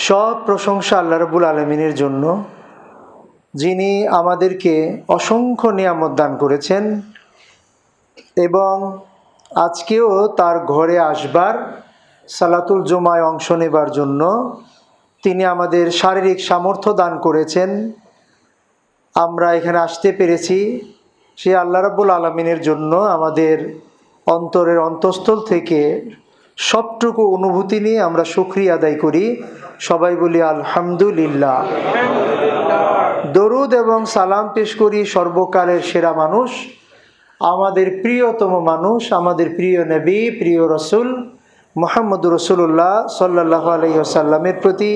সব প্রশংসা আল্লাহ রাব্বুল আলামিনের জন্য, যিনি আমাদেরকে অসংখ্য নিয়ামত দান করেছেন এবং আজকেও তার ঘরে আসবার, সালাতুল জুমায় অংশ নেবার জন্য তিনি আমাদের শারীরিক সামর্থ্য দান করেছেন। আমরা এখানে আসতে পেরেছি, সে আল্লাহ রাব্বুল আলামিনের জন্য আমাদের অন্তরের অন্তঃস্থল থেকে সবটুকু অনুভূতি নিয়ে আমরা শুকরিয়া আদায় করি। সবাই বলি আলহামদুলিল্লাহ। দরুদ এবং সালাম পেশ করি সর্বকালের সেরা মানুষ, আমাদের প্রিয়তম মানুষ, আমাদের প্রিয় নবী, প্রিয় রসুল মুহাম্মদুর রাসূলুল্লাহ সাল্লাল্লাহু আলাইহি ওয়াসাল্লামের প্রতি,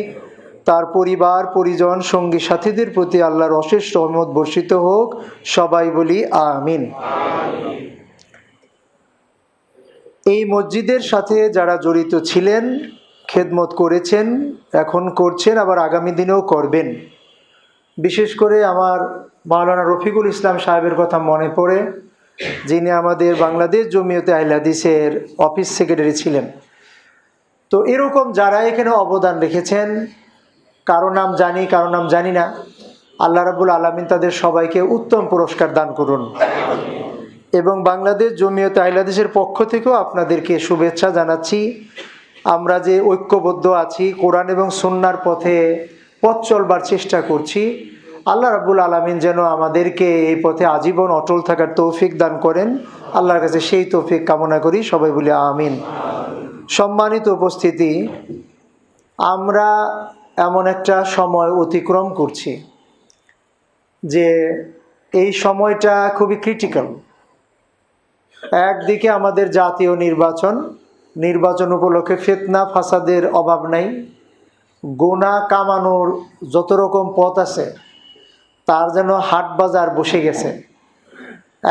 তার পরিবার পরিজন সঙ্গী সাথীদের প্রতি আল্লাহর অশেষ রহমত বর্ষিত হোক। সবাই বলি আমিন। এই মসজিদের সাথে যারা জড়িত ছিলেন, খেদমত করেছেন, এখন করছেন, আবার আগামী দিনেও করবেন, বিশেষ করে আমার মাওলানা রফিকুল ইসলাম সাহেবের কথা মনে পড়ে, যিনি আমাদের বাংলাদেশ জমিয়তে আহলে হাদিসের অফিস সেক্রেটারি ছিলেন। তো এরকম যারা এখানে অবদান রেখেছেন, কারো নাম জানি কারো নাম জানি না, আল্লাহ রাব্বুল আলামিন তাদের সবাইকে উত্তম পুরস্কার দান করুন। এবং বাংলাদেশ জমিয়তে আহলে হাদিসের পক্ষ থেকেও আপনাদেরকে শুভেচ্ছা জানাচ্ছি। আমরা যে ঐক্যবদ্ধ আছি, কোরআন এবং সুন্নাহর পথে পথ চলবার চেষ্টা করছি, আল্লাহ রাব্বুল আলামিন যেন আমাদেরকে এই পথে আজীবন অটল থাকার তৌফিক দান করেন। আল্লাহর কাছে সেই তৌফিক কামনা করি। সবাই বলি আমিন। সম্মানিত উপস্থিতি, আমরা এমন একটা সময় অতিক্রম করছি যে এই সময়টা খুবই ক্রিটিক্যাল। একদিকে আমাদের জাতীয় নির্বাচন উপলক্ষে ফিতনা ফাসাদের অভাব নাই, গুনাহ কামানোর যত রকম পথ আছে তার যেন হাট বাজার বসে গেছে।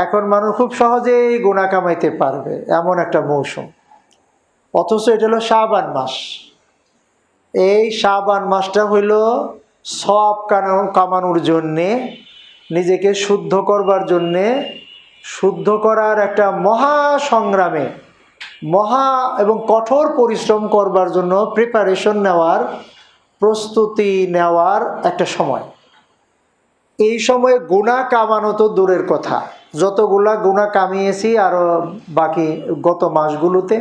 এখন মানুষ খুব সহজেই গুনাহ কামাইতে পারবে এমন একটা মৌসুম। অথচ এটা হলো শাবান মাস। এই শাবান মাসটা হইল সওয়াব কামানোর জন্যে, নিজেকে শুদ্ধ করবার জন্যে, শুদ্ধ করার একটা মহা সংগ্রামে, মহা এবং কঠোর পরিশ্রম করবার জন্য প্রিপারেশন নেওয়ার, প্রস্তুতি নেওয়ার একটা সময়। এই সময়ে গুনাহ কামানো তো দূরের কথা, যতগুলা গুনাহ কামিয়েছি আরও বাকি গত মাসগুলোতে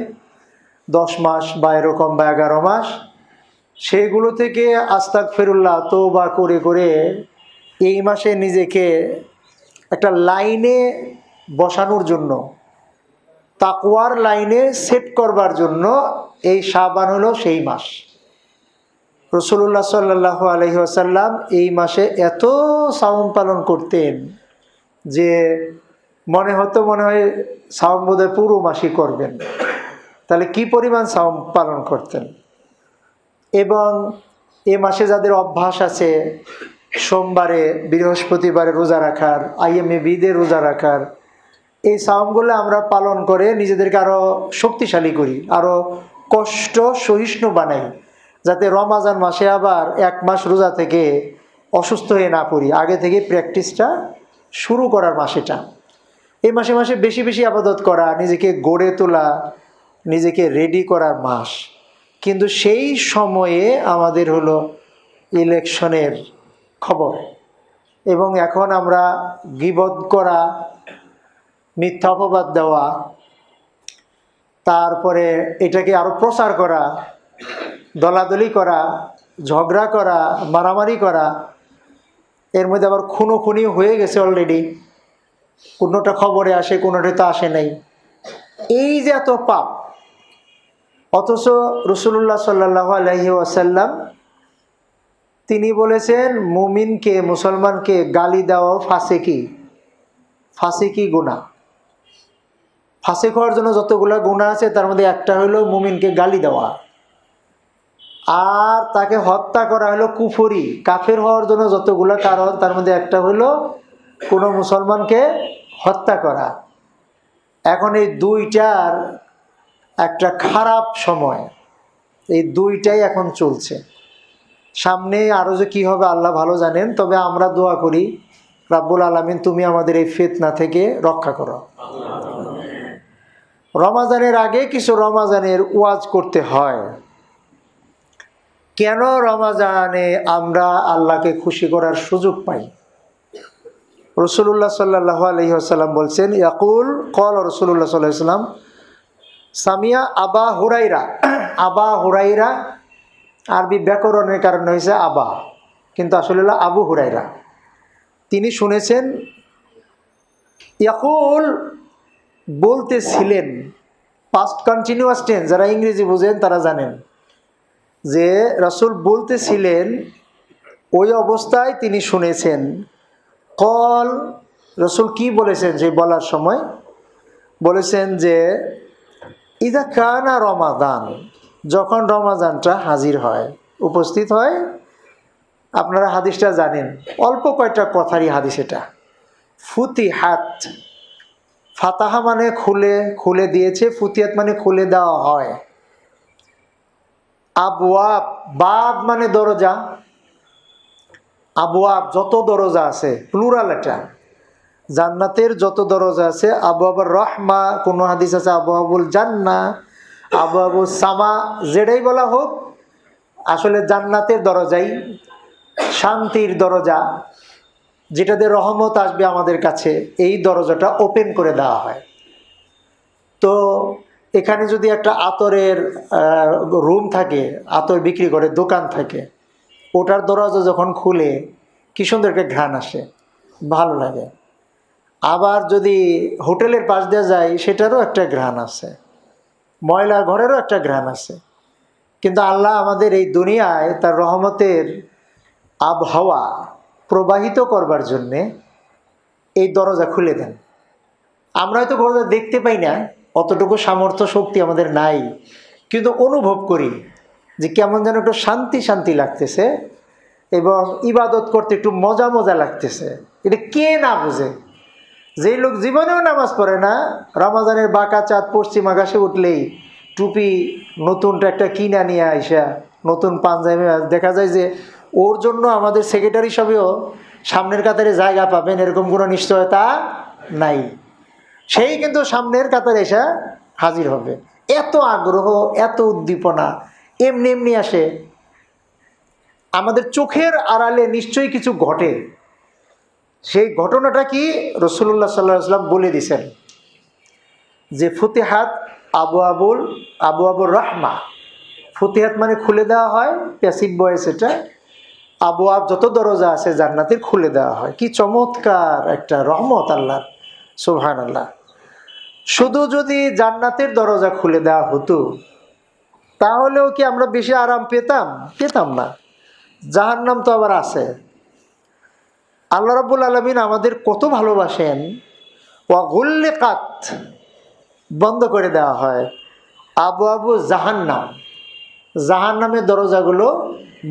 10 মাস বা এরকম বা 11 মাস, সেগুলো থেকে আস্তাগফিরুল্লাহ তওবা করে করে এই মাসে নিজেকে একটা লাইনে বসানোর জন্য, তাকওয়ার লাইনে সেট করবার জন্য এই শাবান হলো সেই মাস। রাসূলুল্লাহ সাল্লাল্লাহু আলাইহি ওয়াসাল্লাম এই মাসে এত সাওম পালন করতেন যে মনে হয় সাওম বোধহয় পুরো মাসই করবেন। তাহলে কি পরিমাণ সাওম পালন করতেন। এবং এ মাসে যাদের অভ্যাস আছে সোমবারে বৃহস্পতিবারে রোজা রাখার, আইএমএ বিদে রোজা রাখার, এই সাওমগুলো আমরা পালন করে নিজেদেরকে আরও শক্তিশালী করি, আরও কষ্ট সহিষ্ণু বানাই, যাতে রমাজান মাসে আবার 1 মাস রোজা থেকে অসুস্থ হয়ে না পড়ি। আগে থেকে প্র্যাকটিসটা শুরু করার মাসেটা, এই মাসে মাসে বেশি বেশি ইবাদত করা, নিজেকে গড়ে তোলা, নিজেকে রেডি করার মাস। কিন্তু সেই সময়ে আমাদের হলো ইলেকশনের খবর, এবং এখন আমরা গীবত করা, মিথ্যা অপবাদ দেওয়া, তারপরে এটাকে আরো প্রচার করা, দলাদলি করা, ঝগড়া করা, মারামারি করা, এর মধ্যে আবার খুনোখুনি হয়ে গেছে অলরেডি। কোনোটা খবরে আসে, কোনোটা তো আসে নাই। এই যে এত পাপ, অথচ রাসূলুল্লাহ সাল্লাল্লাহু আলাইহি ওয়াসাল্লাম তিনি বলেছেন মুমিনকে, মুসলমানকে গালি দেওয়া ফাসিকি গুনাহ। ফাসিক হওয়ার জন্য যতগুলো গুনাহ আছে তার মধ্যে একটা হলো মুমিনকে গালি দেওয়া, আর তাকে হত্যা করা হলো কুফরি, কাফের হওয়ার জন্য যতগুলো কারণ তার মধ্যে একটা হলো কোনো মুসলমানকে হত্যা করা। এখন এই দুইটার একটা খারাপ সময়, এই দুইটাই এখন চলছে। সামনে আরও যে কী হবে আল্লাহ ভালো জানেন, তবে আমরা দোয়া করি রাব্বুল আলামিন তুমি আমাদের এই ফিতনা থেকে রক্ষা করো। রমাজানের আগে কিছু রমাজানের ওয়াজ করতে হয়, কেন রমাজানে আমরা আল্লাহকে খুশি করার সুযোগ পাই? রাসূলুল্লাহ সাল্লাল্লাহু আলাইহি ওয়াসাল্লাম বলছেন, ইয়াকুল ক্বাল রাসূলুল্লাহ সাল্লাল্লাহু আলাইহি ওয়াসাল্লাম সামিয়া আবা হুরাইরা। আবা হুরাইরা আরবি ব্যাকরণের কারণে হয়েছে আবা, কিন্তু আসলে হলো আবু হুরাইরা। তিনি শুনেছেন, ইয়াকুল বলতেছিলেন, পাস্ট কন্টিনিউয়াস টেন্স, যারা ইংরেজি বুঝেন তারা জানেন যে রাসূল বলতেছিলেন, ওই অবস্থায় তিনি শুনেছেন। কল, রাসূল কি বলেছেন? যে বলার সময় বলেছেন যে ইদা কানা রমাদান, যখন রমাজানটা হাজির হয়, উপস্থিত হয়। আপনারা হাদিসটা জানেন, অল্প কয়টা কথারই হাদিস এটা। ফুতিহাত, ফাতাহা মানে খুলে, খুলে দিয়েছে। ফুতিহাত মানে খুলে দেওয়া হয়। আবওয়াব, বাব মানে দরজা। আবওয়াব যত দরজা আছে, প্লুরাল এটা। জান্নাতের যত দরজা আছে, আবওয়াবুর রহমা, কোনো হাদিস আছে আবওয়াবুল জান্নাহ, আবওয়াবুস সামা, যেটাই বলা হোক, আসলে জান্নাতের দরজাই শান্তির দরজা, যেটাতে রহমত আসবে আমাদের কাছে, এই দরজাটা ওপেন করে দেওয়া হয়। তো এখানে যদি একটা আতরের রুম থাকে, আতর বিক্রি করে দোকান থাকে, ওটার দরজা যখন খুলে কি সুন্দর একটা ঘ্রাণ আসে, ভালো লাগে। আবার যদি হোটেলের পাশ দিয়ে যায়, সেটারও একটা ঘ্রাণ আছে, ময়লা ঘরেরও একটা ঘ্রাণ আছে। কিন্তু আল্লাহ আমাদের এই দুনিয়ায় তার রহমতের আবহাওয়া প্রবাহিত করবার জন্যে এই দরজা খুলে দেন। আমরা হয়তো দরজা দেখতে পাই না, অতটুকু সামর্থ্য শক্তি আমাদের নাই, কিন্তু অনুভব করি যে কেমন যেন একটু শান্তি শান্তি লাগতেছে এবং ইবাদত করতে একটু মজা মজা লাগতেছে। এটা কে না বুঝে? যেই লোক জীবনেও নামাজ পড়ে না, রমাজানের বাঁকা চাঁদ পশ্চিম আকাশে উঠলেই টুপি নতুনটা একটা কিনা নিয়ে আইসা, নতুন পাঞ্জাবি, দেখা যায় যে ওর জন্য আমাদের সেক্রেটারি সবেও সামনের কাতারে জায়গা পাবেন এরকম কোনো নিশ্চয়তা নাই। সেই কিন্তু সামনের কাতারে এসে হাজির হবে। এত আগ্রহ, এত উদ্দীপনা এমনি এমনি আসে। আমাদের চোখের আড়ালে নিশ্চয়ই কিছু ঘটে। সেই ঘটনাটা কি? রাসূলুল্লাহ সাল্লাল্লাহু আলাইহি ওয়াসাল্লাম বলে দিয়েছেন যে ফুতিহাত আবওয়াবুর রাহমা। ফুতিহাত মানে খুলে দেওয়া হয়, প্যাসিভ ভয়েস এটা। আবওয়াব যত দরজা আছে জান্নাতের খুলে দেওয়া হয়। কি চমৎকার একটা রহমত আল্লাহর, সুবহানাল্লাহ। শুধু যদি জান্নাতের দরজা খুলে দেওয়া হতো তাহলেও কি আমরা বেশি আরাম পেতাম? পেতাম না। জাহান্নাম তো আবার আছে। আল্লাহ রাব্বুল আলামিন আমাদের কত ভালোবাসেন। ওয়া গুল্লিকাত, বন্ধ করে দেওয়া হয়। আবওয়াবু জাহান্নাম, জাহান্নামের দরজাগুলো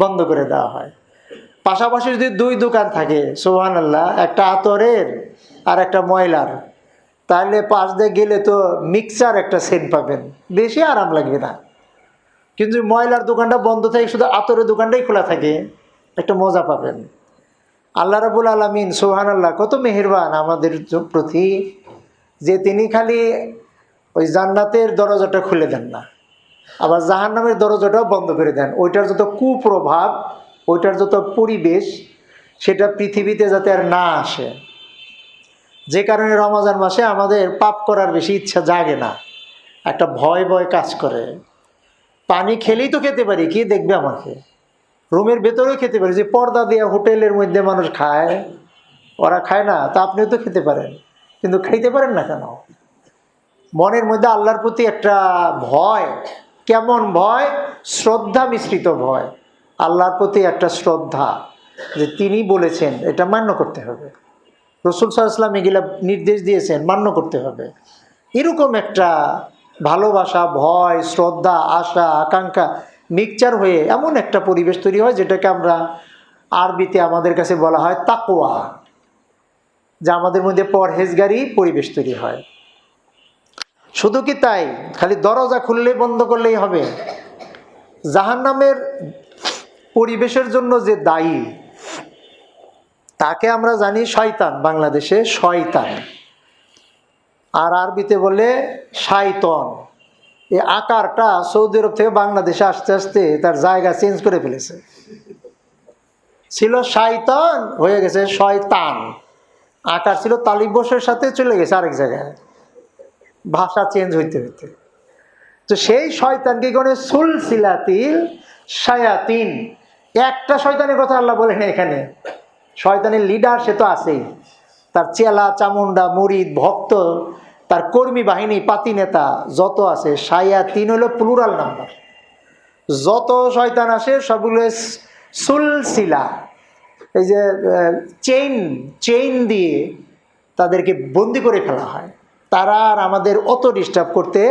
বন্ধ করে দেওয়া হয়। পাশাপাশি যদি দুই দোকান থাকে, সুবহানাল্লাহ, একটা আতরের আর একটা ময়লার, তাহলে পাশ দিয়ে গেলে তো মিক্সচার একটা সেন্ট পাবেন, বেশি আরাম লাগবে না। কিন্তু ময়লার দোকানটা বন্ধ থাকে, শুধু আতরের দোকানটাই খোলা থাকে, একটা মজা পাবেন। আল্লাহ রাব্বুল আলামিন সুবহানাল্লাহ কত মেহেরবান আমাদের প্রতি, যে তিনি খালি ওই জান্নাতের দরজাটা খুলে দেন না, আবার জাহান্নামের দরজাটাও বন্ধ করে দেন। ওইটার যত কুপ্রভাব, ওইটার যত পরিবেশ, সেটা পৃথিবীতে যাতে আর না আসে। যে কারণে রমজান মাসে আমাদের পাপ করার বেশি ইচ্ছা জাগে না, একটা ভয় ভয় কাজ করে। পানি খেলেই তো খেতে পারি, কি দেখবে আমাকে? রুমের ভেতরেও খেতে পারি, যে পর্দা দিয়ে হোটেলের মধ্যে মানুষ খায়, ওরা খায় না, তা আপনিও তো খেতে পারেন, কিন্তু খাইতে পারেন না কেন? মনের মধ্যে আল্লাহর প্রতি একটা ভয়। কেমন ভয়? শ্রদ্ধা মিশ্রিত ভয়। আল্লাহর প্রতি একটা শ্রদ্ধা, যে তিনি বলেছেন এটা মান্য করতে হবে, রাসূল সাল্লাল্লাহু আলাইহি ওয়াসাল্লাম এগুলা নির্দেশ দিয়েছেন, মান্য করতে হবে। এরকম একটা ভালোবাসা, ভয়, শ্রদ্ধা, আশা, আকাঙ্ক্ষা মিক্সচার হয়ে এমন একটা পরিবেশ তৈরি হয়, যেটাকে আমরা আরবিতে আমাদের কাছে বলা হয় তাকওয়া, যা আমাদের মধ্যে পরহেজগারি পরিবেশ তৈরি হয়। শুধু কি তাই? খালি দরজা খুললেই বন্ধ করলেই হবে? জাহান্নামের পরিবেশের জন্য যে দায়ী, তাকে আমরা জানি শয়তান, বাংলাদেশে শয়তান, আর আরবিতে বলে শাইতন। এই আকারটা সৌদি আরব থেকে বাংলাদেশে আস্তে আস্তে তার জায়গা চেঞ্জ করে ফেলেছে। ছিল শয়তান, হয়ে গেছে শয়তান। আকার ছিল তালিবসের সাথে, চলে গেছে আরেক জায়গায়, ভাষা চেঞ্জ হইতে হইতে। তো সেই শয়তানকে কোন সুলসিলাতিল শায়াতিন, একটা শয়তানের কথা আল্লাহ বলেন এখানে। শয়তানের লিডার সে তো আছেই, তার চেলা চামুন্ডা মুরিদ ভক্ত, তার কর্মী বাহিনী পাতি নেতা যত আছে, শায়াতিন হলো প্লুরাল নাম্বার। যত শয়তান আসে সবগুলো সুলসিলা, এই যে চেইন দিয়ে তাদেরকে বন্দি করে ফেলা হয়। তারা আর আমাদের অত ডিস্টার্ব করতে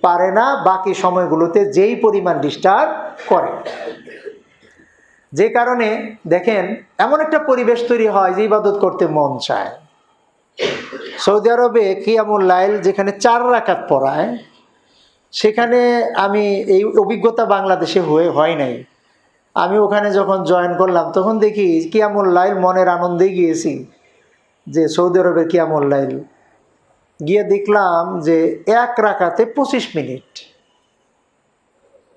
পারে না, বাকি সময়গুলোতে যেই পরিমাণ ডিস্টার্ব করে। যে কারণে দেখেন এমন একটা পরিবেশ তৈরি হয় যে ইবাদত করতে মন চায়। সৌদি আরবে কিয়ামুল লাইল যেখানে 4 রাকাত পড়ায়, সেখানে আমি এই অভিজ্ঞতা বাংলাদেশে হয় নাই। আমি ওখানে যখন জয়েন করলাম তখন দেখি কিয়ামুল লাইল মনের আনন্দেই গিয়েছি, যে সৌদি আরবের কিয়ামুল লাইল গিয়ে দেখলাম যে 1 রাকাতে 25 মিনিট,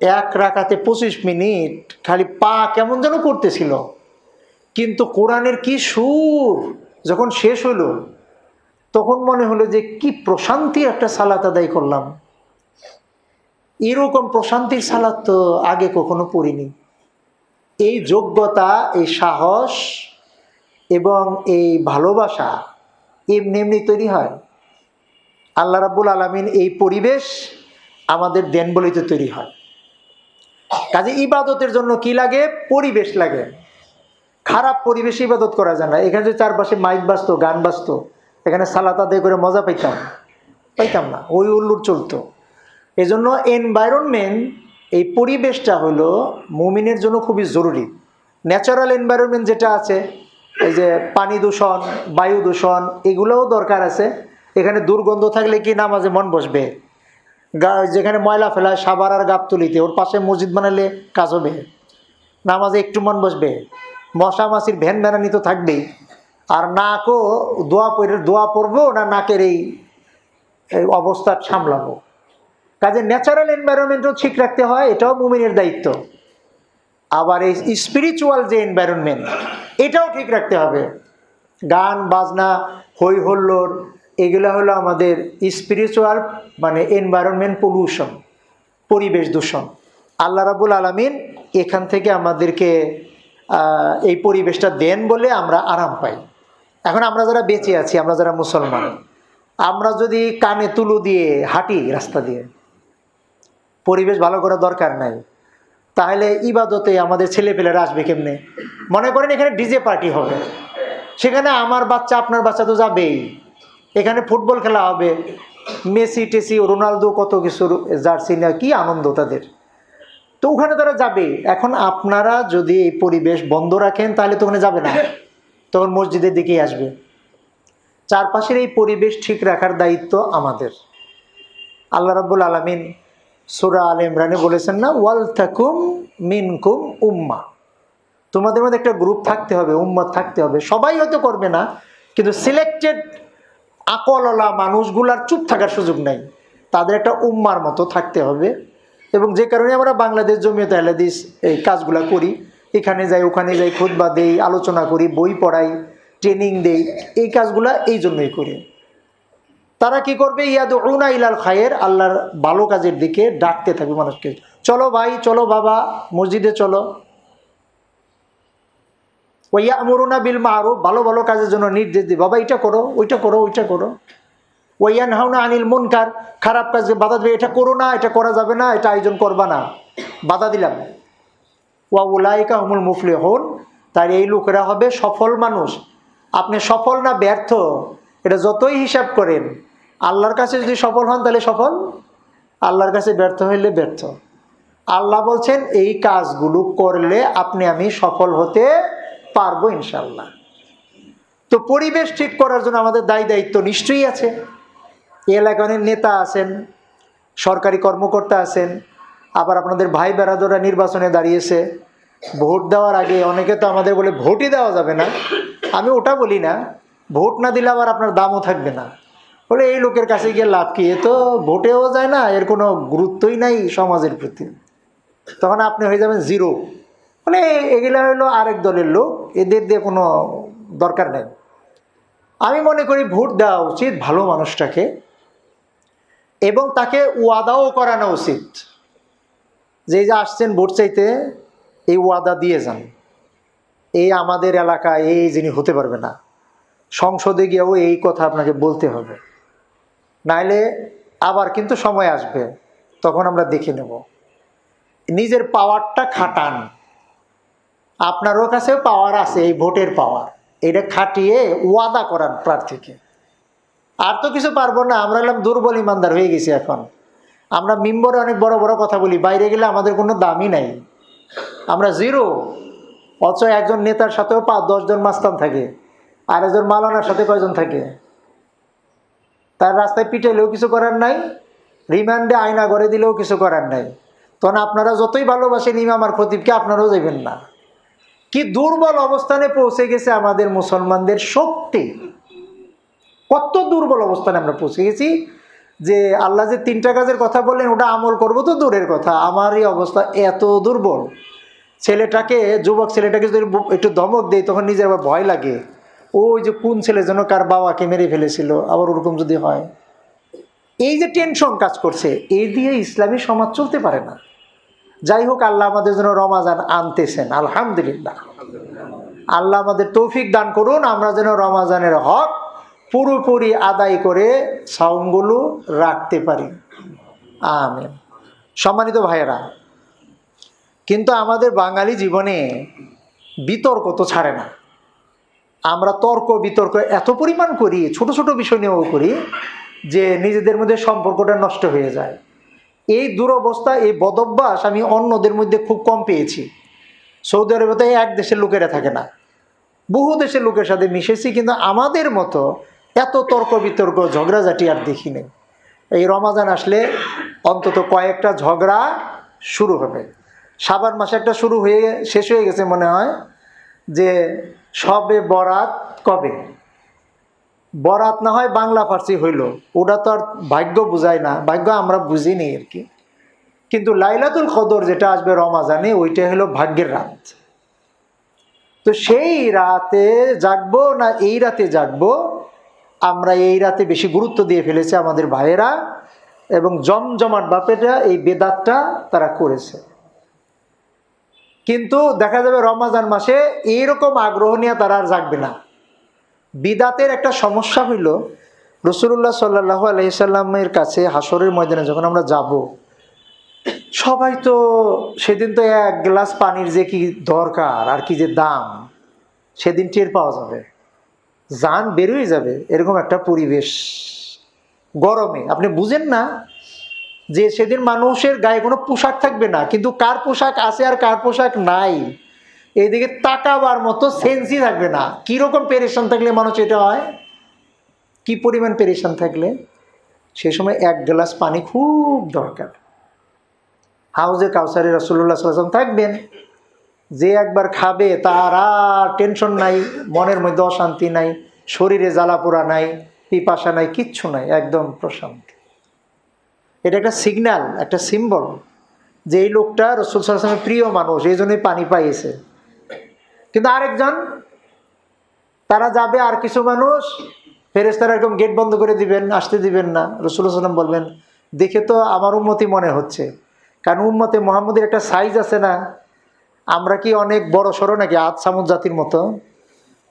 1 রাকাতে 25 মিনিট খালি পা কেমন যেন করতেছিল, কিন্তু কোরআনের কি সুর। যখন শেষ হলো তখন মনে হলো যে কি প্রশান্তি একটা সালাত আদায় করলাম। এরকম প্রশান্তির সালাত তো আগে কখনো পড়িনি। এই যোগ্যতা, এই সাহস এবং এই ভালোবাসা এমনি এমনি তৈরি হয়। আল্লাহ রাব্বুল আলামিন এই পরিবেশ আমাদের দেন বলেই তো তৈরি হয়। কাজে ইবাদতের জন্য কি লাগে? পরিবেশ লাগে। খারাপ পরিবেশে ইবাদত করা যায় না। এখানে যদি চারপাশে মাইক বাজতো, গান বাজতো, এখানে সালাত আদায় করে মজা পাইতাম না, ওই উল্লুর চলতো। এই জন্য এনভায়রনমেন্ট, এই পরিবেশটা হলো মুমিনের জন্য খুবই জরুরি। ন্যাচারাল এনভায়রনমেন্ট যেটা আছে, এই যে পানি দূষণ, বায়ু দূষণ, এগুলোও দরকার আছে। এখানে দুর্গন্ধ থাকলে কি নামাজে মন বসবে? যেখানে ময়লা ফেলায় সাবার আর গাবতলিতে, ওর পাশে মসজিদ বানালে কাজ হবে? নামাজে একটু মন বসবে? মশা মাছির ভ্যান ভ্যানানি তো থাকবেই। আর নাকও দোয়া পড়বো না নাকের এই অবস্থা সামলাবো? কাজে ন্যাচারাল এনভায়রনমেন্টও ঠিক রাখতে হয়, এটাও মুমিনের দায়িত্ব। আবার এই স্পিরিচুয়াল যে এনভায়রনমেন্ট, এটাও ঠিক রাখতে হবে। গান বাজনা, হই হল্লোড়, এগুলো হলো আমাদের স্পিরিচুয়াল মানে এনভায়রনমেন্ট পলিউশন, পরিবেশ দূষণ। আল্লাহ রাব্বুল আলামিন এখান থেকে আমাদেরকে এই পরিবেশটা দেন বলে আমরা আরাম পাই। এখন আমরা যারা বেঁচে আছি, আমরা যারা মুসলমান, আমরা যদি কানে তুলো দিয়ে হাঁটি রাস্তা দিয়ে, পরিবেশ ভালো করার দরকার নাই, তাহলে ইবাদতে আমাদের ছেলেপেলেরা আসবে কেমনে? মনে করেন এখানে ডিজে পার্টি হবে, সেখানে আমার বাচ্চা আপনার বাচ্চা তো যাবেই। এখানে ফুটবল খেলা হবে, মেসি টেসি রোনালদো কত কিছুর জার্সি নেওয়া, কি আনন্দ তাদের, তো ওখানে তারা যাবে। এখন আপনারা যদি এই পরিবেশ বন্ধ রাখেন তাহলে তো ওখানে যাবে না, তখন মসজিদের দিকেই আসবে। চারপাশের এই পরিবেশ ঠিক রাখার দায়িত্ব আমাদের। আল্লাহ রাব্বুল আলামিন সূরা আলে ইমরানে বলেছেন না, ওয়াল তাকুম মিনকুম উম্মাহ, তোমাদের মধ্যে একটা গ্রুপ থাকতে হবে, উম্মত থাকতে হবে। সবাই হয়তো করবে না, কিন্তু সিলেক্টেড আকলওয়ালা মানুষগুলার চুপ থাকার সুযোগ নাই, তাদের একটা উম্মার মতো থাকতে হবে। এবং যে কারণে আমরা বাংলাদেশ জমিয়তে আহলে হাদিস এই কাজগুলা করি, এখানে যাই ওখানে যাই, খুতবা দেই, আলোচনা করি, বই পড়াই, ট্রেনিং দেই, এই কাজগুলা এই জন্যই করি। তারা কি করবে? ইয়াদউনা ইলাল খায়ের, আল্লাহর ভালো কাজের দিকে ডাকতে থাকবে মানুষকে। চলো ভাই, চলো বাবা, মসজিদে চলো। ওয়ায়ামুরুনা বিল মারুফ, ভালো ভালো কাজের জন্য নির্দেশ দিই, বাবা এটা করো, ওইটা করো, ওইটা করো। ওয়ায়ানহাউনা আনিল মুনকার, খারাপ কাজে বাধা দেবে, এটা করো না, এটা করা যাবে না, এটা আয়োজন করবা না, বাধা দিলাম। ওয়া উলাইকা হুমুল মুফলিহুন, তাই এই লোকেরা হবে সফল মানুষ। আপনি সফল না ব্যর্থ, এটা যতই হিসাব করেন, আল্লাহর কাছে যদি সফল হন তাহলে সফল, আল্লাহর কাছে ব্যর্থ হইলে ব্যর্থ। আল্লাহ বলছেন এই কাজগুলো করলে আপনি আমি সফল হতে পারবো ইনশাল্লাহ। তো পরিবেশ ঠিক করার জন্য আমাদের দায়িত্ব নিশ্চয়ই আছে। এই এলাকায় নেতা আছেন, সরকারি কর্মকর্তা আছেন, আবার আপনাদের ভাই বেরাদরা নির্বাচনে দাঁড়িয়েছে। ভোট দেওয়ার আগে অনেকে তো আমাদের বলে ভোটই দেওয়া যাবে না। আমি ওটা বলি না, ভোট না দিলে আবার আপনার দামও থাকবে না। বলে এই লোকের কাছে গিয়ে লাভ কি, এ তো ভোটেও যায় না, এর কোনো গুরুত্বই নাই সমাজের প্রতি, তখন আপনি হয়ে যাবেন জিরো। বলে এগুলা হলো আরেক দলের লোক, এদের দিয়ে কোনো দরকার নেই। আমি মনে করি ভোট দেওয়া উচিত ভালো মানুষটাকে, এবং তাকে ওয়াদাও করানো উচিত যে আসছেন ভোট চাইতে, এই ওয়াদা দিয়ে যান, এই আমাদের এলাকায় এই যিনি হতে পারবে না, সংসদে গিয়েও এই কথা আপনাকে বলতে হবে, নাইলে আবার কিন্তু সময় আসবে, তখন আমরা দেখে নেব। নিজের পাওয়ারটা খাটান, আপনারও কাছেও পাওয়ার আছে, এই ভোটের পাওয়ার, এটা খাটিয়ে ওয়াদা করান প্রার্থীকে। আর তো কিছু পারবো না, আমরা এলাম দুর্বল ইমানদার হয়ে গেছি এখন। আমরা মিম্বরে অনেক বড় বড় কথা বলি, বাইরে গেলে আমাদের কোনো দামই নাই, আমরা জিরো। অথচ একজন নেতার সাথেও 5-10 জন মাস্তান থাকে, আর একজন মালানার সাথে কয়জন থাকে, তার রাস্তায় পিটাইলেও কিছু করার নাই, রিমান্ডে আয়না করে দিলেও কিছু করার নাই। তখন আপনারা যতই ভালোবাসেন ইমাম আর খতিবকে, আপনারাও যাবেন না। কি দুর্বল অবস্থানে পৌঁছে গেছে আমাদের মুসলমানদের শক্তি, কত দুর্বল অবস্থানে আমরা পৌঁছে গেছি যে আল্লাহ যে 3টা কাজের কথা বললেন ওটা আমল করবো তো দূরের কথা, আমার এই অবস্থা এত দুর্বল। ছেলেটাকে, যুবক ছেলেটাকে যদি একটু ধমক দেয় তখন নিজের আবার ভয় লাগে, ওই যে কোন ছেলে যেন কার বাবাকে মেরে ফেলেছিল, আবার ওরকম যদি হয়, এই যে টেনশন কাজ করছে, এই দিয়ে ইসলামী সমাজ চলতে পারে না। যাই হোক, আল্লাহ আমাদের জন্য রমাজান আনতেছেন, আলহামদুলিল্লাহ। আল্লাহ আমাদের তৌফিক দান করুন, আমরা যেন রমাজানের হক পুরোপুরি আদায় করে সাওমগুলো রাখতে পারি, আমিন। সম্মানিত ভাইয়েরা, কিন্তু আমাদের বাঙালি জীবনে বিতর্ক তো ছাড়ে না। আমরা তর্ক বিতর্ক এত পরিমাণ করি, ছোট ছোট বিষয় নিয়েও করি, যে নিজেদের মধ্যে সম্পর্কটা নষ্ট হয়ে যায়। এই দুরবস্থা, এই বদভ্যাস আমি অন্যদের মধ্যে খুব কম পেয়েছি। সৌদি আরবে তো এক দেশের লোকেরা থাকে না, বহু দেশের লোকের সাথে মিশেছি, কিন্তু আমাদের মতো এত তর্ক বিতর্ক ঝগড়াঝাটি আর দেখি নেই। এই রমাজান আসলে অন্তত কয়েকটা ঝগড়া শুরু হবে। শাবান মাসে একটা শুরু হয়ে শেষ হয়ে গেছে মনে হয়, যে সবে বরাত কবে, বরাত না হয় বাংলা ফার্সি হইল, ওটা তো আর ভাগ্য বুঝায় না, ভাগ্য আমরা বুঝিনি আর কি। কিন্তু লাইলাতুল কদর যেটা আসবে রমাজানে, ওইটা হলো ভাগ্যের রাত। তো সেই রাতে জাগবো না এই রাতে জাগবো, আমরা এই রাতে বেশি গুরুত্ব দিয়ে ফেলেছে আমাদের ভাইয়েরা, এবং জমজমাট বাপেটা এই বেদাতটা তারা করেছে। কিন্তু দেখা যাবে রমাজান মাসে এইরকম আগ্রহ নিয়ে তারা আর জাগবে না। বিদাতের একটা সমস্যা হইল, রাসূলুল্লাহ সাল্লাল্লাহু আলাইহি সাল্লামের কাছে হাসরের ময়দানে যখন আমরা যাব, সবাই তো সেদিন তো 1 গ্লাস পানির যে কি দরকার আর কি যে দাম, সেদিন টের পাওয়া যাবে, জান বেরোয় যাবে, এরকম একটা পরিবেশ। গরমে আপনি বুঝেন না যে সেদিন মানুষের গায়ে কোনো পোশাক থাকবে না, কিন্তু কার পোশাক আছে আর কার পোশাক নাই এইদিকে তাকাবার মতো সেন্সই থাকবে না। কীরকম পেরেশান থাকলে মানুষ এটা হয়, কি পরিমাণ পেরেশান থাকলে, সে সময় 1 গ্লাস পানি খুব দরকার। হাউজে কাউসারে রাসূলুল্লাহ সাল্লাল্লাহু আলাইহি ওয়াসাল্লাম থাকবেন, যে একবার খাবে তার আর টেনশন নাই, মনের মধ্যে অশান্তি নাই, শরীরে জ্বালাপোড়া নাই, পিপাসা নাই, কিচ্ছু নাই, একদম প্রশান্তি। এটা একটা সিগন্যাল, একটা সিম্বল যে এই লোকটা রাসূল সাল্লাল্লাহু আলাইহি ওয়াসাল্লামের প্রিয় মানুষ, এই জন্যই পানি পাইছে। কিন্তু আরেকজন, তারা যাবে, আর কিছু মানুষ ফেরেশতারা এরকম গেট বন্ধ করে দিবেন, আসতে দিবেন না। রাসূলুল্লাহ সাল্লাল্লাহু আলাইহি ওয়াসাল্লাম বলবেন, দেখে তো আমার উম্মতি মনে হচ্ছে, কারণ উম্মতে মুহাম্মদের একটা সাইজ আছে না, আমরা কি অনেক বড় সড়ো নাকি, আদ সামুদ জাতির মতো?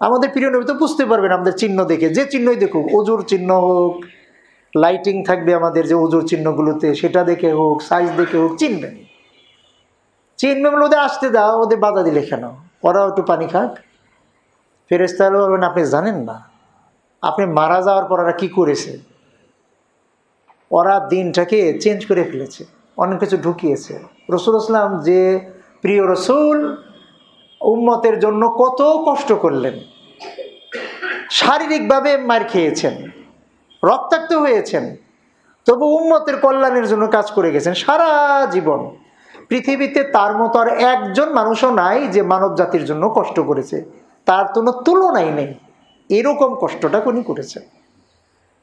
আমাদের প্রিয় নবী তো বুঝতে পারবেন আমাদের চিহ্ন দেখে, যে চিহ্নই দেখুক, অজুর চিহ্ন হোক, লাইটিং থাকবে আমাদের যে অজুর চিহ্নগুলোতে, সেটা দেখে হোক, সাইজ দেখে হোক, চিনবেন। চিনবে বলে ওদের আসতে দাও, ওদের বাধা দিলে কেন, ওরাও একটু পানি খাক। ফেরেশতারা বলবেন, আপনি জানেন না আপনি মারা যাওয়ার পর ওরা কী করেছে, ওরা দিনটাকে চেঞ্জ করে ফেলেছে, অনেক কিছু ঢুকিয়েছে। রাসূলুল্লাহ সাল্লাল্লাহু আলাইহি ওয়াসাল্লাম যে প্রিয় রসুল, উম্মতের জন্য কত কষ্ট করলেন, শারীরিকভাবে মার খেয়েছেন, রক্তাক্ত হয়েছেন, তবু উম্মতের কল্যাণের জন্য কাজ করে গেছেন সারা জীবন। পৃথিবীতে তার মতো আর একজন মানুষও নাই যে মানব জাতির জন্য কষ্ট করেছে, তার কোনো তুলনাই নেই, এরকম কষ্টটা উনি করেছেন।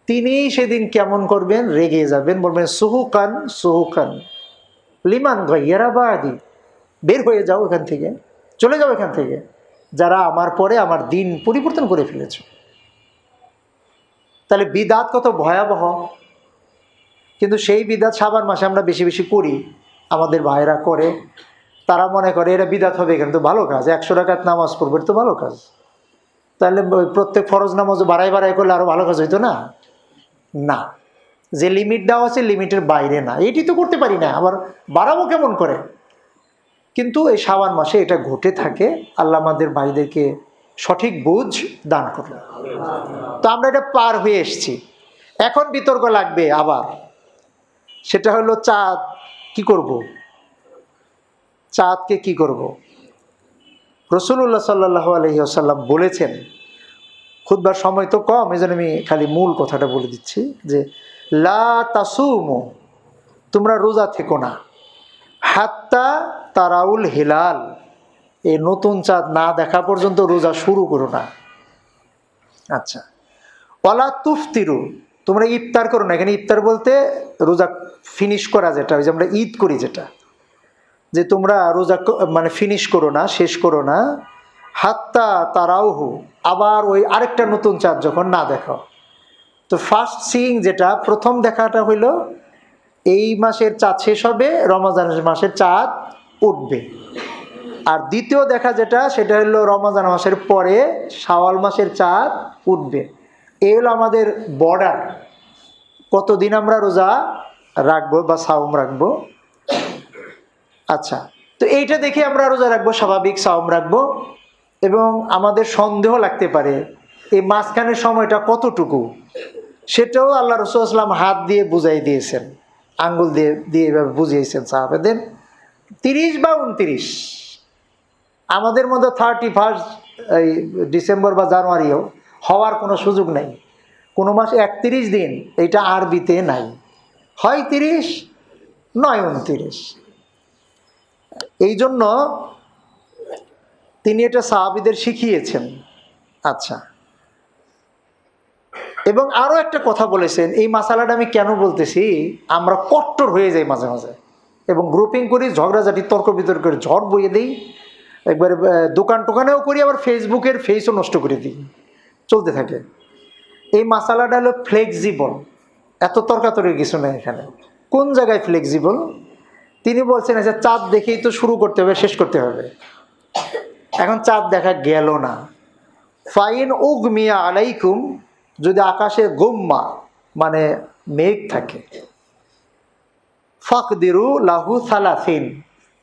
তিনি সেদিন কেমন করবেন, রেগে যাবেন, বলবেন সুহুকান সুহুকান লিমান গায়্যারা বাদি, বের হয়ে যাও এখান থেকে, চলে যাও এখান থেকে, যারা আমার পরে আমার দিন পরিবর্তন করে ফেলেছ। তাহলে বিদাত কত ভয়াবহ। কিন্তু সেই বিদাত শাবান মাসে আমরা বেশি বেশি করি, আমাদের ভাইরা করে, তারা মনে করে এটা বিদাত হবে, এখানে তো ভালো কাজ, 100 রাকাত নামাজ পড়বো, এটা তো ভালো কাজ, তাহলে প্রত্যেক ফরজ নামাজও বাড়াই বাড়াই করলে আরো ভালো কাজ হইতো না। না, যে লিমিট দেওয়া আছে লিমিটের বাইরে না, এটি তো করতে পারি না, আবার বাড়াবো কেমন করে। কিন্তু এই শাবান মাসে এটা ঘটে থাকে। আল্লাহ আমাদের ভাইদেরকে সঠিক বুঝ দান করল। তো আমরা এটা পার হয়ে এসেছি। এখন বিতর্ক লাগবে আবার, সেটা হলো চাঁদ কি করব, চাঁদকে কি করব। রাসূলুল্লাহ সাল্লাল্লাহু আলাইহি ওয়াসাল্লাম বলেছেন, খুতবার সময় তো কম, এই জন্য আমি খালি মূল কথাটা বলে দিচ্ছি, যে লা তাসুমু, তোমরা রোজা থেকো না, হাত্তা তারাউল হিলাল, এই নতুন চাঁদ না দেখা পর্যন্ত রোজা শুরু করো না। আচ্ছা, ওয়ালা তুফতিরু, তোমরা ইফতার করো না। এখানে ইফতার বলতে রোজা ফিনিশ করা, যেটা ওই যে আমরা ঈদ করি, যেটা যে তোমরা রোজা মানে ফিনিশ করো না, শেষ করো না, হাত্তা তারাউহু, আবার ওই আরেকটা নতুন চাঁদ যখন না দেখো। তো ফার্স্ট সিইং, যেটা প্রথম দেখাটা হইল এই মাসের চাঁদ শেষ হবে, রমজান মাসের চাঁদ উঠবে। আর দ্বিতীয় দেখা যেটা, সেটা হলো রমজান মাসের পরে শাওয়াল মাসের চাঁদ উঠবে। এই হলো আমাদের বর্ডার, কতদিন আমরা রোজা রাখবো বা সাওম রাখবো। আচ্ছা, তো এইটা দেখে আমরা রোজা রাখবো, স্বাভাবিক সাওম রাখবো। এবং আমাদের সন্দেহ লাগতে পারে এই মাঝখানের সময়টা কতটুকু, সেটাও আল্লাহ রাসূল সাল্লাল্লাহু আলাইহি ওয়াসাল্লাম হাত দিয়ে বুঝাই দিয়েছেন, আঙ্গুল দিয়ে দিয়ে এভাবে বুঝিয়েছেন সাহাবাদের। 30 বা 29, আমাদের মধ্যে 31 এই ডিসেম্বর বা জানুয়ারিও হওয়ার কোনো সুযোগ নেই। কোনো মাস 31 দিন, এইটা আরবিতে নাই, হয় 30 নয় 29। এই জন্য তিনি এটা সাহাবীদের শিখিয়েছেন। আচ্ছা, এবং আরো একটা কথা বলেছেন, এই মাসালাটা আমি কেন বলতেছি, আমরা কট্টর হয়ে যাই মাঝে মাঝে, এবং গ্রুপিং করি, ঝগড়াঝাটি তর্ক বিতর্ক করে ঝড় বইয়ে দিই, একবারে দোকান টোকানেও করি, আবার ফেসবুকের ফেসও নষ্ট করে দিই, চলতে থাকে। এই মাসালাটা হলো ফ্লেক্সিবল, এত তর্কাতর্কির কিছু নেই এখানে। কোন জায়গায় ফ্লেক্সিবল? তিনি বলছেন যে চাঁদ দেখেই তো শুরু করতে হবে, শেষ করতে হবে। এখন চাঁদ দেখা গেল না, ফাইন উগমিয়া আলাইকুম, যদি আকাশে গুম্মা মানে মেঘ থাকে, ফাকদিরু লাহু সালাসিন,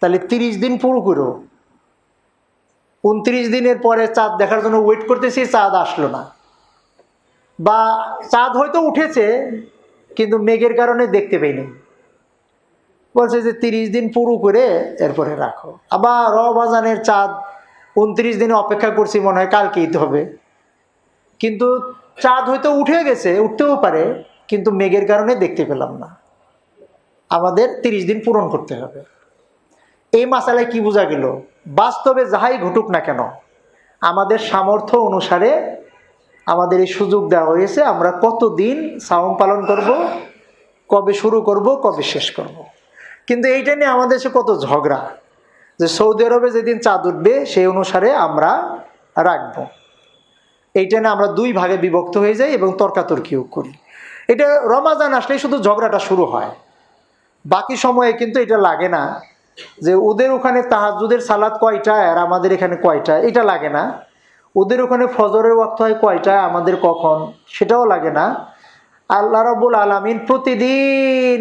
তাহলে 30 দিন পুরো করো। 29 দিনের পরে চাঁদ দেখার জন্য ওয়েট করতেছি, চাঁদ আসলো না, বা চাঁদ হয়তো উঠেছে কিন্তু মেঘের কারণে দেখতে পাইনি, বলছে যে 30 দিন পুরো করে এরপরে রাখো। আবার রমজানের চাঁদ 29 দিনে অপেক্ষা করছি, মনে হয় কালকেই তো হবে, কিন্তু চাঁদ হয়তো উঠে গেছে, উঠতেও পারে, কিন্তু মেঘের কারণে দেখতে পেলাম না, আমাদের 30 দিন পূরণ করতে হবে। এই মাসালায় কি বোঝা গেল? বাস্তবে যাহাই ঘটুক না কেন, আমাদের সামর্থ্য অনুসারে আমাদের এই সুযোগ দেওয়া হয়েছে, আমরা কতদিন সাওম পালন করব, কবে শুরু করব, কবে শেষ করব। কিন্তু এইটা নিয়ে আমাদের দেশে কত ঝগড়া, যে সৌদি আরবে যেদিন চাঁদ উঠবে সেই অনুসারে আমরা রাখবো। এইটা নিয়ে আমরা 2 ভাগে বিভক্ত হয়ে যাই এবং তর্কাতর্কিও করি। এটা রমজান আসলেই শুধু ঝগড়াটা শুরু হয়, বাকি সময়ে কিন্তু এটা লাগে না, যে ওদের ওখানে তাহাজ্জুদের সালাত কয়টায় আর আমাদের এখানে কয়টায়, এটা লাগে না। ওদের ওখানে ফজরের ওয়াক্ত হয় কয়টায়, আমাদের কখন, সেটাও লাগে না। আল্লাহ রাব্বুল আলামিন প্রতিদিন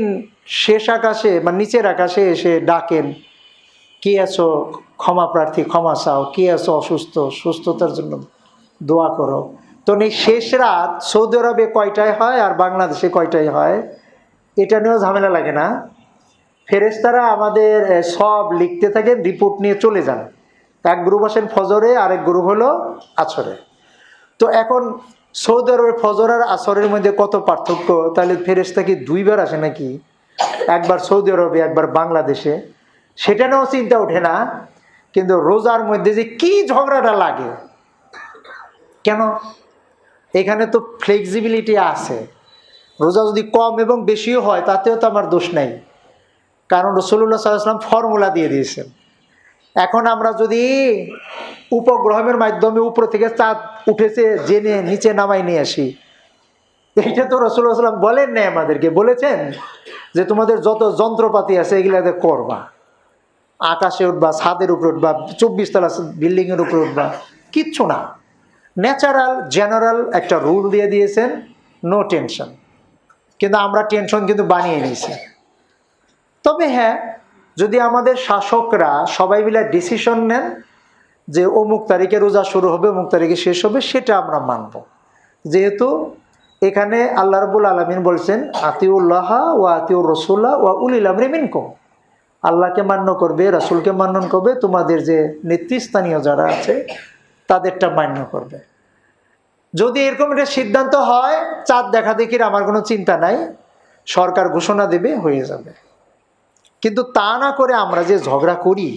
শেষ আকাশে মানে নিচের আকাশে এসে ডাকেন, কে আছো ক্ষমা প্রার্থী, ক্ষমা চাও, কে আছো অসুস্থ, সুস্থতার জন্য দোয়া করো। তো এই শেষ রাত সৌদি আরবে কয়টায় হয় আর বাংলাদেশে কয়টায় হয়, এটা নিয়েও ঝামেলা লাগে না। ফেরেশতারা আমাদের সব লিখতে থাকেন, রিপোর্ট নিয়ে চলে যান। এক গ্রুপ আসেন ফজরে, আরেক গ্রুপ হলো আসরে। তো এখন সৌদি আরবের ফজর আর আসরের মধ্যে কত পার্থক্য, তাহলে ফেরেশতা কি 2 বার আসে নাকি? একবার সৌদি আরবে, একবার বাংলাদেশে, সেটা নিয়েও চিন্তা ওঠে না। কিন্তু রোজার মধ্যে যে কি ঝগড়াটা লাগে, কেন? এখানে তো ফ্লেক্সিবিলিটি আছে, রোজা যদি কম এবং বেশিও হয় তাতেও তো আমার দোষ নাই, কারণ রাসূলুল্লাহ সাল্লাল্লাহু আলাইহি ওয়াসাল্লাম ফর্মুলা দিয়ে দিয়েছেন। এখন আমরা যদি উপগ্রহের মাধ্যমে উপর থেকে চাঁদ উঠেছে জেনে নিচে নামাই নিয়ে আসি, এইটা তো রাসূলুল্লাহ সাল্লাল্লাহু আলাইহি ওয়াসাল্লাম বলেন নাই, আমাদেরকে বলেছেন যে তোমাদের যত যন্ত্রপাতি আছে এগুলাতে করবা, আকাশে উঠবা, ছাদের উপরে উঠবা, 24 তলা বিল্ডিংয়ের উপরে উঠবা, কিচ্ছু না। ন্যাচারাল জেনারেল একটা রুল দিয়ে দিয়েছেন, নো টেনশন। কিন্তু আমরা টেনশন কিন্তু বানিয়ে নিয়েছি। তবে হ্যাঁ, যদি আমাদের শাসকরা সবাই মিলে ডিসিশন নেন যে অমুক তারিখে রোজা শুরু হবে, অমুক তারিখে শেষ হবে, সেটা আমরা মানব। যেহেতু এখানে আল্লাহ রাব্বুল আলামিন বলছেন আতিউল্লাহ ওয়া আতিউর রাসূলা ওয়া উলিল আমরি মিনকুম, আল্লাহকে মান্য করবে, রাসূলকে মান্য করবে, তোমাদের যে নেতৃস্থানীয় যারা আছে তাদেরটা মান্য করবে। যদি এরকম একটা সিদ্ধান্ত হয়, চাঁদ দেখা দেখির আমার কোনো চিন্তা নাই, সরকার ঘোষণা দেবে, হয়ে যাবে। কিন্তু তা না করে আমরা যে ঝগড়া করি,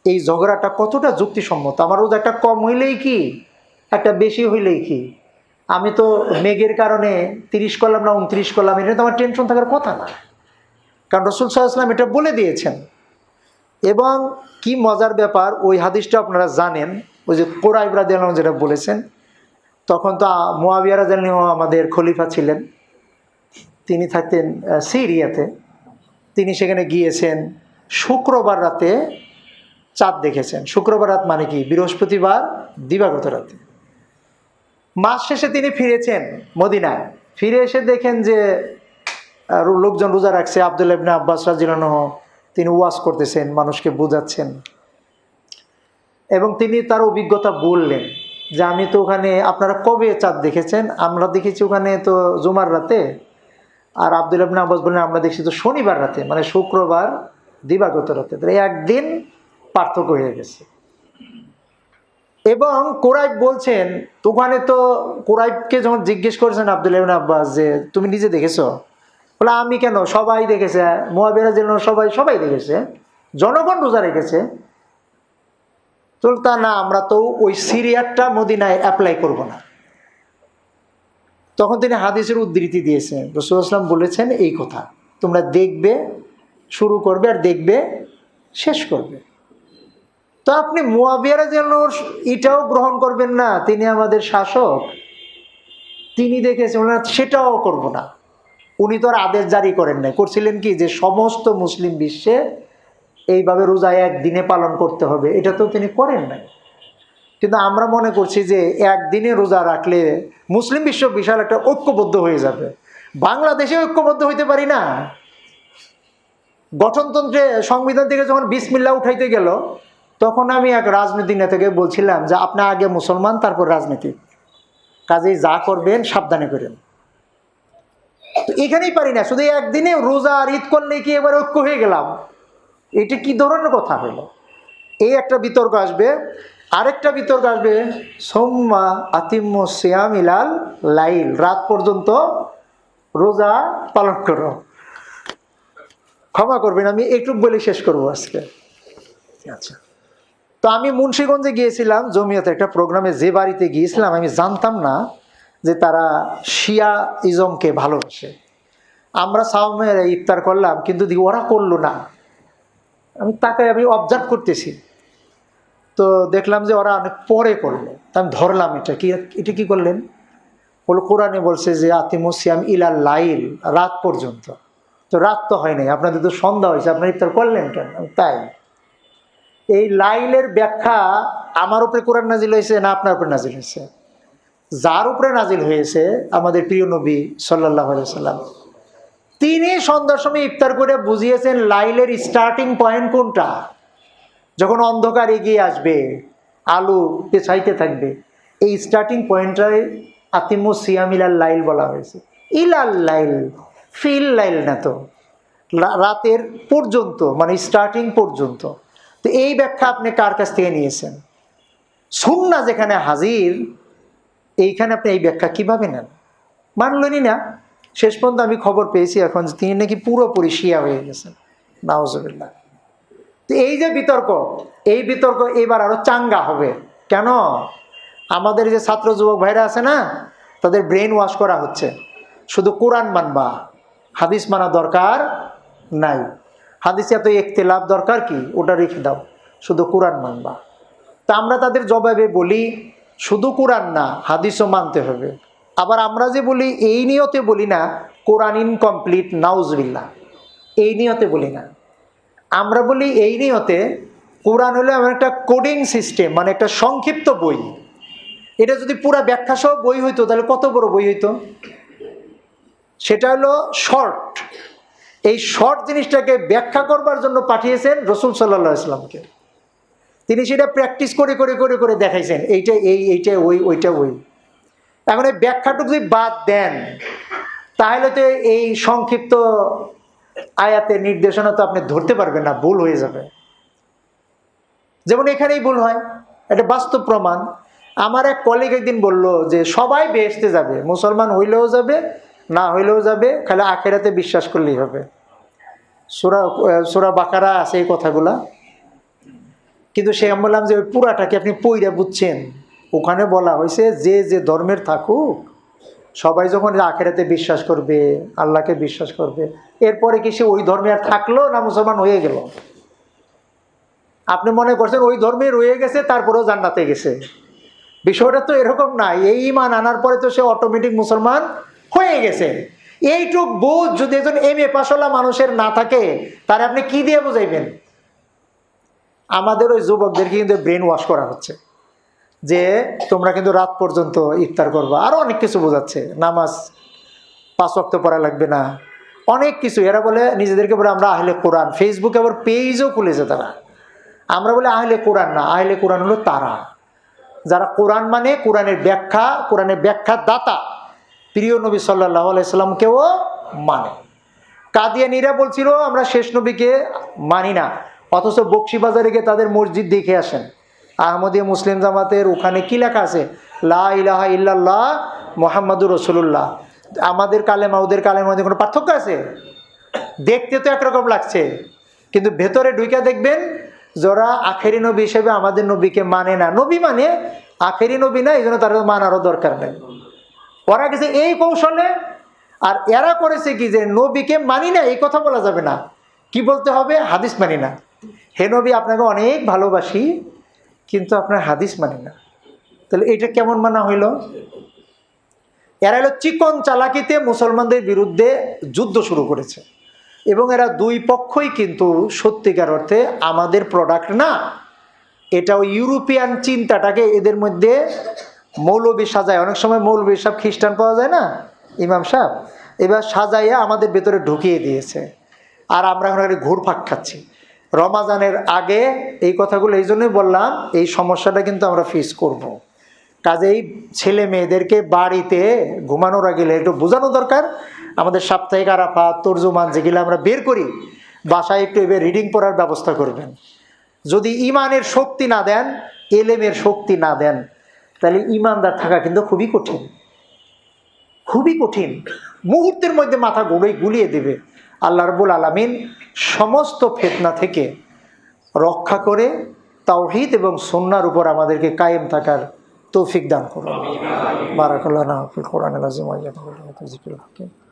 এই ঝগড়াটা কতটা যুক্তিসম্মত? আমার রোজা একটা কম হইলেই কি, একটা বেশি হইলেই কি? আমি তো মেঘের কারণে 30 করলাম না 29 করলাম, এটা তো আমার টেনশন থাকার কথা না, কারণ রাসূল সাল্লাল্লাহু আলাইহি ওয়াসাল্লাম এটা বলে দিয়েছেন। এবং কি মজার ব্যাপার, ওই হাদিসটা আপনারা জানেন, ওই যে কুরাইব রাদিয়াল্লাহু আনহু যেটা বলেছেন, তখন তো মুয়াবিয়া রাদিয়াল্লাহু আনহু আমাদের খলিফা ছিলেন, তিনি থাকতেন সিরিয়াতে। তিনি সেখানে গিয়েছেন, শুক্রবার রাতে চাঁদ দেখেছেন। শুক্রবার রাত মানে কি, বৃহস্পতিবার দিবাগত রাতে। মাস শেষে তিনি ফিরেছেন মদিনায়, ফিরে এসে দেখেন যে লোকজন রোজা রাখছে। আব্দুল্লাহ ইবনে আব্বাস রাদিয়াল্লাহু আনহু তিনি ওয়াজ করতেছেন, মানুষকে বোঝাচ্ছেন, এবং তিনি তার অভিজ্ঞতা বললেন যে আমি তো ওখানে, আপনারা কবে চাঁদ দেখেছেন? আমরা দেখেছি ওখানে তো জুমার রাতে। আর আব্দুল্লাহ ইবনে আব্বাস বললেন আমরা দেখছি তো শনিবার রাতে, মানে শুক্রবার দিবাগত রাতে। একদিন পার্থক্য হয়ে গেছে। এবং কুরাইব বলছেন, ওখানে তো কুরাইবকে যখন জিজ্ঞেস করেছেন আব্দুল্লাহ ইবনে আব্বাস যে তুমি নিজে দেখেছো, বলে আমি কেন, সবাই দেখেছে, মুয়াবিয়া রাদিয়াল্লাহু আনহু সবাই দেখেছে, জনগণ রোজা রেখেছে। তো তা না, আমরা তো ওই সিরিয়ারটা মদিনায় অ্যাপ্লাই করব না। তখন তিনি হাদিসের উদ্ধৃতি দিয়েছেন, রাসূলুল্লাহ সাল্লাল্লাহু আলাইহি ওয়াসাল্লাম বলেছেন এই কথা, তোমরা দেখবে, শুরু করবে আর দেখবে শেষ করবে। তো আপনি মুয়াবিয়া রাদিয়াল্লাহু আনহু এটাও গ্রহণ করবেন না, তিনি আমাদের শাসক, তিনি দেখেছেন, সেটাও করব না। উনি তো আর আদেশ জারি করেন নাই, করছিলেন কি যে সমস্ত মুসলিম বিশ্বে এইভাবে রোজা একদিনে পালন করতে হবে, এটা তো তিনি করেন নাই। কিন্তু আমরা মনে করছি যে একদিনে রোজা রাখলে মুসলিম বিশ্ব বিশাল একটা ঐক্যবদ্ধ হয়ে যাবে। বাংলাদেশে ঐক্যবদ্ধ হইতে পারি না। গঠনতন্ত্রে সংবিধান থেকে যখন বিসমিল্লাহ উঠাইতে গেল, তখন আমি এক রাজনীতি নেতাকে বলছিলাম যে আপনি আগে মুসলমান, তারপর রাজনীতি, কাজেই যা করবেন সাবধানে করেন। তো এখানেই পারি না, শুধু একদিনে রোজা আর ঈদ করলে কি এবার ঐক্য হয়ে গেলাম? এটা কি ধরনের কথা হলো? এই একটা বিতর্ক আসবে। আরেকটা বিতর্ক আসবে, সোম্মা আতিম্মু সিয়াম ইলাল লাইল, রাত পর্যন্ত রোজা পালন করো। ক্ষমা করবেন, আমি একটু বলে শেষ করবো আজকে। আচ্ছা, তো আমি মুন্সিগঞ্জে গিয়েছিলাম জমিয়তে একটা প্রোগ্রামে, যে বাড়িতে গিয়েছিলাম আমি জানতাম না যে তারা শিয়া ইজমকে ভালোবাসে। আমরা সাওমের ইফতার করলাম, কিন্তু ওরা করলো না। আমি তাকে আমি অবজার্ভ করতেছি, তো দেখলাম যে ওরা অনেক পরে করলো। তা আমি ধরলাম, এটা কি করলেন? বলে কোরআনে বলছে যে আতিমুস সিয়াম ইলাল লাইল, রাত পর্যন্ত। তো রাত তো হয় নাই, আপনাদের তো সন্ধ্যা হয়েছে, আপনারা ইফতার করলেন কেন? তাই এই লাইলের ব্যাখ্যা আমার উপরে কোরআন নাজিল হয়েছে না আপনার উপরে নাজিল হয়েছে? যার উপরে নাজিল হয়েছে আমাদের প্রিয় নবী সাল্লাল্লাহু আলাইহি ওয়াসাল্লাম, তিনি সন্ধ্যার সময় ইফতার করে বুঝিয়েছেন লাইলের স্টার্টিং পয়েন্ট কোনটা। যখন অন্ধকার এগিয়ে আসবে, আলো পেছাইতে থাকবে, এই স্টার্টিং পয়েন্টটাই আতিমু সিয়াম ইলাল লাইল বলা হয়েছে। ইলাল লাইল, ফিল লাইল না তো, রাতের পর্যন্ত, মানে স্টার্টিং পর্যন্ত। তো এই ব্যাখ্যা আপনি কার কাছ থেকে নিয়েছেন? সুন্নাহ যেখানে হাজির, এইখানে আপনি এই ব্যাখ্যা কিভাবে নেন? মানলেনই না। শেষ পর্যন্ত আমি খবর পেয়েছি এখন তিনি নাকি পুরোপুরি শিয়া হয়ে গেছেন, নাউজুবিল্লাহ। তো এই যে বিতর্ক, এই বিতর্ক এবার আরো চাঙ্গা হবে। কেন? আমাদের যে ছাত্র যুবক ভাইরা আছে না, তাদের ব্রেন ওয়াশ করা হচ্ছে। শুধু কোরআন মানবা, হাদিস মানা দরকার নাই। হাদিসে এত ইখতিলাফ দরকার কি, ওটা রেখে দাও, শুধু কোরআন মানবা। তা আমরা তাদের জবাবে বলি শুধু কোরআন না, হাদিসও মানতে হবে। আবার আমরা যে বলি এই নিয়তে বলি না কোরআন ইনকমপ্লিট, নাউজুবিল্লাহ, এই নিয়তে বলি না। আমরা বলি এই নিয়তে কোরআন হলো এমন একটা কোডিং সিস্টেম, মানে একটা সংক্ষিপ্ত বই। এটা যদি পুরা ব্যাখ্যা সহ বই হইতো তাহলে কত বড় বই হইতো। সেটা হলো শর্ট। এই শর্ট জিনিসটাকে ব্যাখ্যা করবার জন্য পাঠিয়েছেন রসুল সাল্লাল্লাহু আলাইহি ওয়াসাল্লামকে। তিনি সেটা প্র্যাকটিস করে করে করে করে দেখাইছেন, এইটা এই, এইটা ওই, ওইটা ওই। এখন এই ব্যাখ্যাটুকু যদি বাদ দেন তাহলে তো এই সংক্ষিপ্ত আয়াতের নির্দেশনা তো আপনি ধরতে পারবেন না, ভুল হয়ে যাবে। যেমন এখানেই ভুল হয়, এটা বাস্তব প্রমাণ। আমার এক কলিগ একদিন বলল যে সবাই বেহেশতে যাবে, মুসলমান হইলেও যাবে না হইলেও যাবে, খালি আখিরাতে বিশ্বাস করলেই হবে। সূরা বাকারা আছে এই কথাগুলা। কিন্তু সে আমি বললাম যে ওই পুরাটাকে আপনি পইরা বুঝছেন? ওখানে বলা হয়েছে যে যে ধর্মের থাকুক সবাই যখন আখিরাতে বিশ্বাস করবে, আল্লাহকে বিশ্বাস করবে, এরপরে কি সে ওই ধর্মে আর থাকলো না মুসলমান হয়ে গেল? আপনি মনে করছেন ওই ধর্মে রয়ে গেছে তারপরেও জান্নাতে গেছে। বিষয়টা তো এরকম না। এই ঈমান আনার পরে তো সে অটোমেটিক মুসলমান হয়ে গেছে। এইটুক বুঝ যদি একজন MA পাশওয়ালা মানুষের না থাকে তার আপনি কি দিয়ে বুঝাইবেন? আমাদের ওই যুবকদেরকে কিন্তু ব্রেন ওয়াশ করা হচ্ছে যে তোমরা কিন্তু রাত পর্যন্ত ইফতার করবা, আরো অনেক কিছু বোঝাচ্ছে, নামাজ 5 ওয়াক্ত পড়া লাগবে না, অনেক কিছু। এরা বলে নিজেদেরকে বলে আমরা আহলে কোরআন। ফেসবুকে আবার পেজও খুলেছে তারা। আমরা বলে আহলে কোরআন না, আহলে কোরআন হলো তারা যারা কোরআন মানে কোরআনের ব্যাখ্যা, কোরআনের ব্যাখ্যা দাতা প্রিয় নবী সাল্লাল্লাহু আলাইহি সাল্লামকেও মানে। কাদিয়ানীরা বলছিল আমরা শেষ নবীকে মানি না, অথচ বকশিবাজারে গিয়ে তাদের মসজিদ দেখে আসেন। আহমদিয়া মুসলিম জামাতের ওখানে কি লেখা আছে? লা ইলাহা ইল্লাল্লাহ মুহাম্মাদুর রাসূলুল্লাহ। আমাদের কালেমা ওদের কালেমার মধ্যে কোনো পার্থক্য আছে? দেখতে তো একরকম লাগছে, কিন্তু ভেতরে ঢুকে দেখবেন যারা আখেরি নবী হিসেবে আমাদের নবীকে মানে না, নবী মানে আখেরি নবী না, এই জন্য তারা মানারও দরকার নেই। ওরা গেছে এই কৌশলে, আর এরা করেছে কি যে নবীকে মানি না এই কথা বলা যাবে না, কি বলতে হবে? হাদিস মানি না। হে নবী আপনাকে অনেক ভালোবাসি কিন্তু আপনার হাদিস মানি না। তাহলে এটা কেমন মানা হইল? এরা হলো চিকন চালাকিতে মুসলমানদের বিরুদ্ধে যুদ্ধ শুরু করেছে, এবং এরা দুই পক্ষই কিন্তু সত্যিকার অর্থে আমাদের প্রোডাক্ট না। এটাও ইউরোপিয়ান চিন্তাটাকে এদের মধ্যে মৌলবী সাজায়। অনেক সময় মৌলবী সাহেব খ্রিস্টান পাওয়া যায় না, ইমাম সাহেব, এবার সাজাইয়া আমাদের ভেতরে ঢুকিয়ে দিয়েছে। আর আমরা এখন ঘুরপাক খাচ্ছি। রমাজানের আগে এই কথাগুলো এই জন্যই বললাম, এই সমস্যাটা কিন্তু আমরা ফেস করব। কাজেই ছেলে মেয়েদেরকে বাড়িতে ঘুমানোর আগে একটু বোঝানো দরকার। আমাদের সাপ্তাহিক আরাফাত, তর্জমান যেগুলো আমরা বের করি, বাসায় একটু এবার রিডিং পড়ার ব্যবস্থা করবেন। যদি ইমানের শক্তি না দেন, এলেমের শক্তি না দেন, তাহলে ইমানদার থাকা কিন্তু খুবই কঠিন, খুবই কঠিন। মুহূর্তের মধ্যে মাথা গুলিয়ে দেবে। আল্লাহ রাব্বুল আলামিন সমস্ত ফিতনা থেকে রক্ষা করে তাওহীদ এবং সুন্নাহর উপর আমাদেরকে কায়েম থাকার তৌফিক দান করুন। বারাকাল্লাহু ফিল কোরআনিল আযীম ওয়া ইয়াকুল হাকিম।